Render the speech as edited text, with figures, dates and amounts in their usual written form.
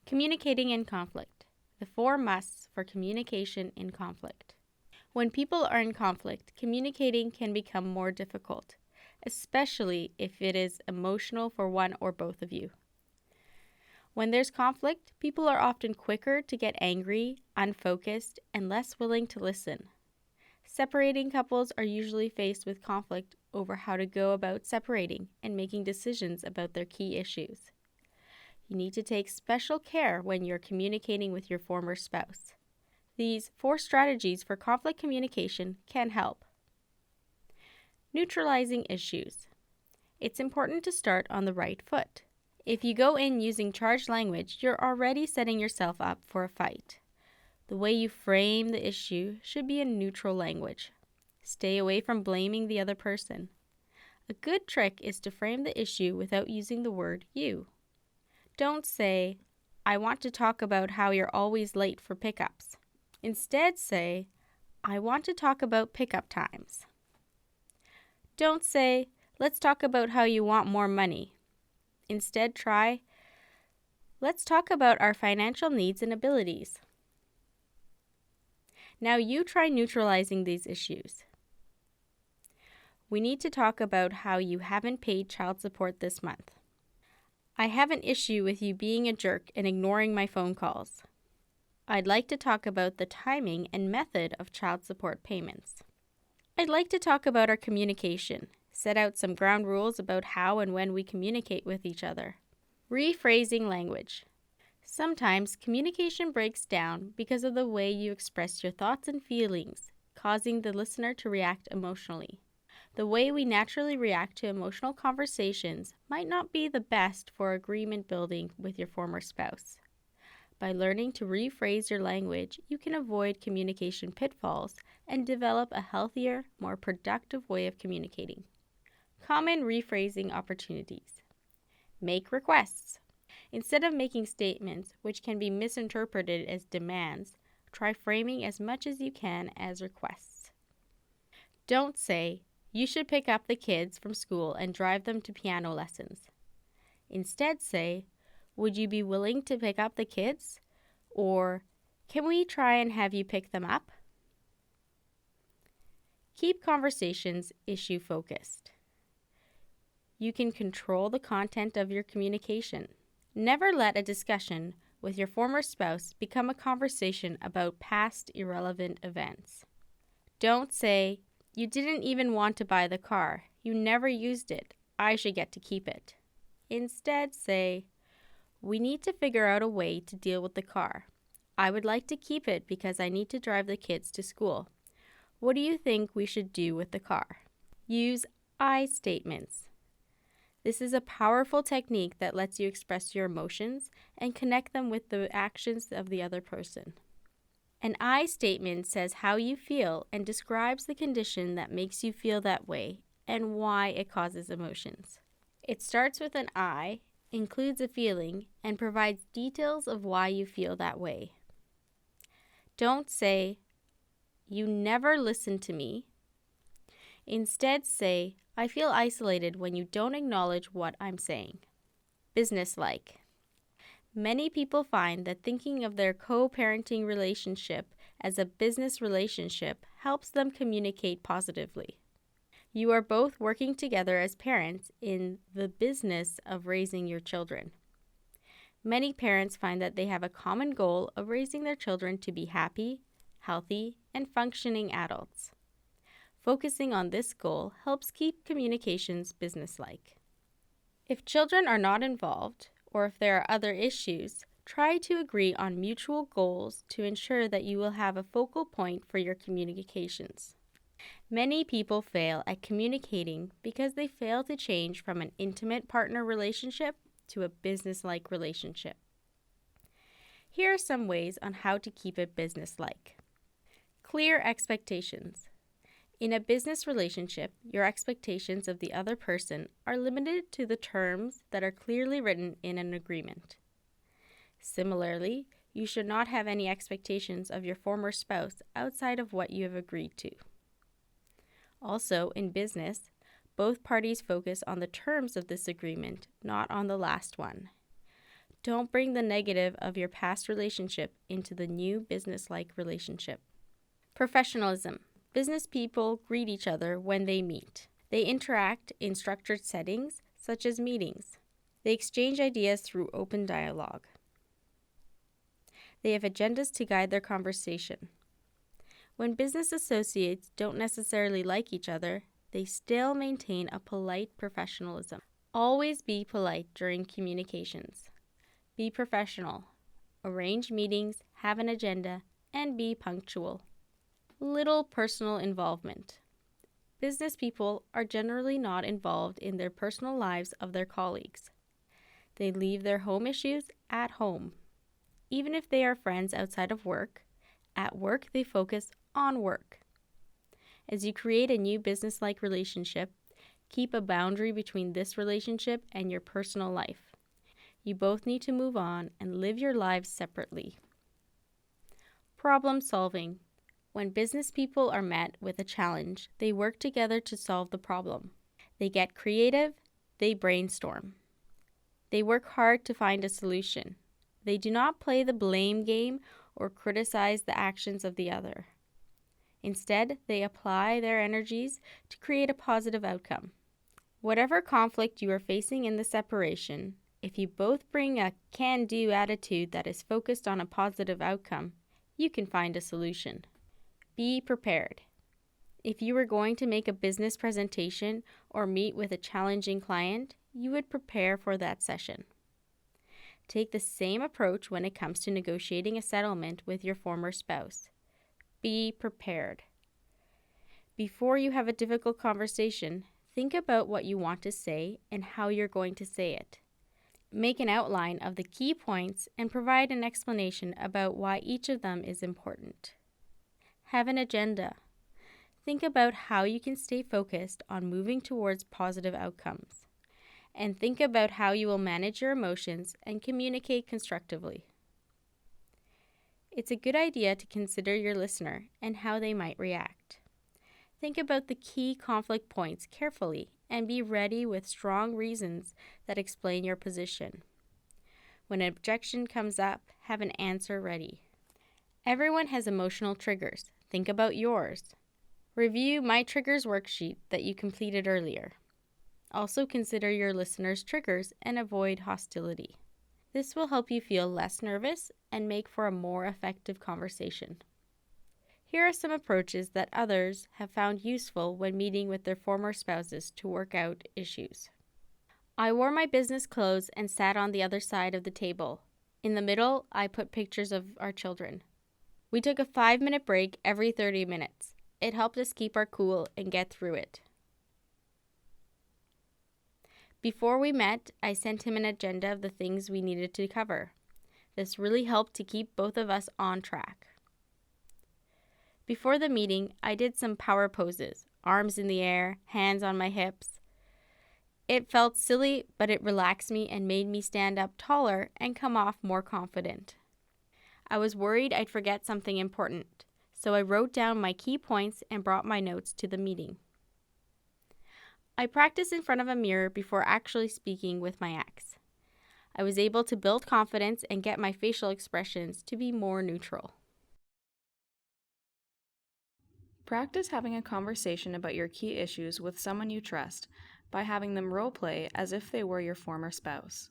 Communicating in conflict. The 4 musts for communication in conflict. When people are in conflict, communicating can become more difficult, especially if it is emotional for one or both of you. When there's conflict, people are often quicker to get angry, unfocused, and less willing to listen. Separating couples are usually faced with conflict over how to go about separating and making decisions about their key issues. You need to take special care when you're communicating with your former spouse. These 4 strategies for conflict communication can help. Neutralizing issues. It's important to start on the right foot. If you go in using charged language, you're already setting yourself up for a fight. The way you frame the issue should be in neutral language. Stay away from blaming the other person. A good trick is to frame the issue without using the word you. Don't say, "I want to talk about how you're always late for pickups." Instead say, "I want to talk about pickup times." Don't say, "Let's talk about how you want more money." Instead try, "Let's talk about our financial needs and abilities." Now you try neutralizing these issues. We need to talk about how you haven't paid child support this month. I have an issue with you being a jerk and ignoring my phone calls. I'd like to talk about the timing and method of child support payments. I'd like to talk about our communication, set out some ground rules about how and when we communicate with each other. Rephrasing language. Sometimes communication breaks down because of the way you express your thoughts and feelings, causing the listener to react emotionally. The way we naturally react to emotional conversations might not be the best for agreement building with your former spouse. By learning to rephrase your language, you can avoid communication pitfalls and develop a healthier, more productive way of communicating. Common rephrasing opportunities. Make requests. Instead of making statements which can be misinterpreted as demands, try framing as much as you can as requests. Don't say, "You should pick up the kids from school and drive them to piano lessons." Instead say, "Would you be willing to pick up the kids?" Or, "Can we try and have you pick them up?" Keep conversations issue focused. You can control the content of your communication. Never let a discussion with your former spouse become a conversation about past irrelevant events. Don't say, "You didn't even want to buy the car. You never used it. I should get to keep it." Instead say, "We need to figure out a way to deal with the car. I would like to keep it because I need to drive the kids to school. What do you think we should do with the car?" Use I statements. This is a powerful technique that lets you express your emotions and connect them with the actions of the other person. An I statement says how you feel and describes the condition that makes you feel that way and why it causes emotions. It starts with an I, includes a feeling, and provides details of why you feel that way. Don't say, "You never listen to me." Instead say, "I feel isolated when you don't acknowledge what I'm saying." Business-like. Many people find that thinking of their co-parenting relationship as a business relationship helps them communicate positively. You are both working together as parents in the business of raising your children. Many parents find that they have a common goal of raising their children to be happy, healthy, and functioning adults. Focusing on this goal helps keep communications businesslike. If children are not involved, or if there are other issues, try to agree on mutual goals to ensure that you will have a focal point for your communications. Many people fail at communicating because they fail to change from an intimate partner relationship to a business-like relationship. Here are some ways on how to keep it business-like. Clear expectations. In a business relationship, your expectations of the other person are limited to the terms that are clearly written in an agreement. Similarly, you should not have any expectations of your former spouse outside of what you have agreed to. Also, in business, both parties focus on the terms of this agreement, not on the last one. Don't bring the negative of your past relationship into the new business-like relationship. Professionalism. Business people greet each other when they meet. They interact in structured settings, such as meetings. They exchange ideas through open dialogue. They have agendas to guide their conversation. When business associates don't necessarily like each other, they still maintain a polite professionalism. Always be polite during communications. Be professional. Arrange meetings, have an agenda, and be punctual. Little personal involvement. Business people are generally not involved in their personal lives of their colleagues. They leave their home issues at home. Even if they are friends outside of work, at work they focus on work. As you create a new business-like relationship, keep a boundary between this relationship and your personal life. You both need to move on and live your lives separately. Problem solving. When business people are met with a challenge, they work together to solve the problem. They get creative, they brainstorm. They work hard to find a solution. They do not play the blame game or criticize the actions of the other. Instead, they apply their energies to create a positive outcome. Whatever conflict you are facing in the separation, if you both bring a can-do attitude that is focused on a positive outcome, you can find a solution. Be prepared. If you were going to make a business presentation or meet with a challenging client, you would prepare for that session. Take the same approach when it comes to negotiating a settlement with your former spouse. Be prepared. Before you have a difficult conversation, think about what you want to say and how you're going to say it. Make an outline of the key points and provide an explanation about why each of them is important. Have an agenda. Think about how you can stay focused on moving towards positive outcomes. And think about how you will manage your emotions and communicate constructively. It's a good idea to consider your listener and how they might react. Think about the key conflict points carefully and be ready with strong reasons that explain your position. When an objection comes up, have an answer ready. Everyone has emotional triggers. Think about yours. Review My Triggers worksheet that you completed earlier. Also consider your listener's triggers and avoid hostility. This will help you feel less nervous and make for a more effective conversation. Here are some approaches that others have found useful when meeting with their former spouses to work out issues. I wore my business clothes and sat on the other side of the table. In the middle, I put pictures of our children. We took a 5-minute break every 30 minutes. It helped us keep our cool and get through it. Before we met, I sent him an agenda of the things we needed to cover. This really helped to keep both of us on track. Before the meeting, I did some power poses, arms in the air, hands on my hips. It felt silly, but it relaxed me and made me stand up taller and come off more confident. I was worried I'd forget something important, so I wrote down my key points and brought my notes to the meeting. I practiced in front of a mirror before actually speaking with my ex. I was able to build confidence and get my facial expressions to be more neutral. Practice having a conversation about your key issues with someone you trust by having them role play as if they were your former spouse.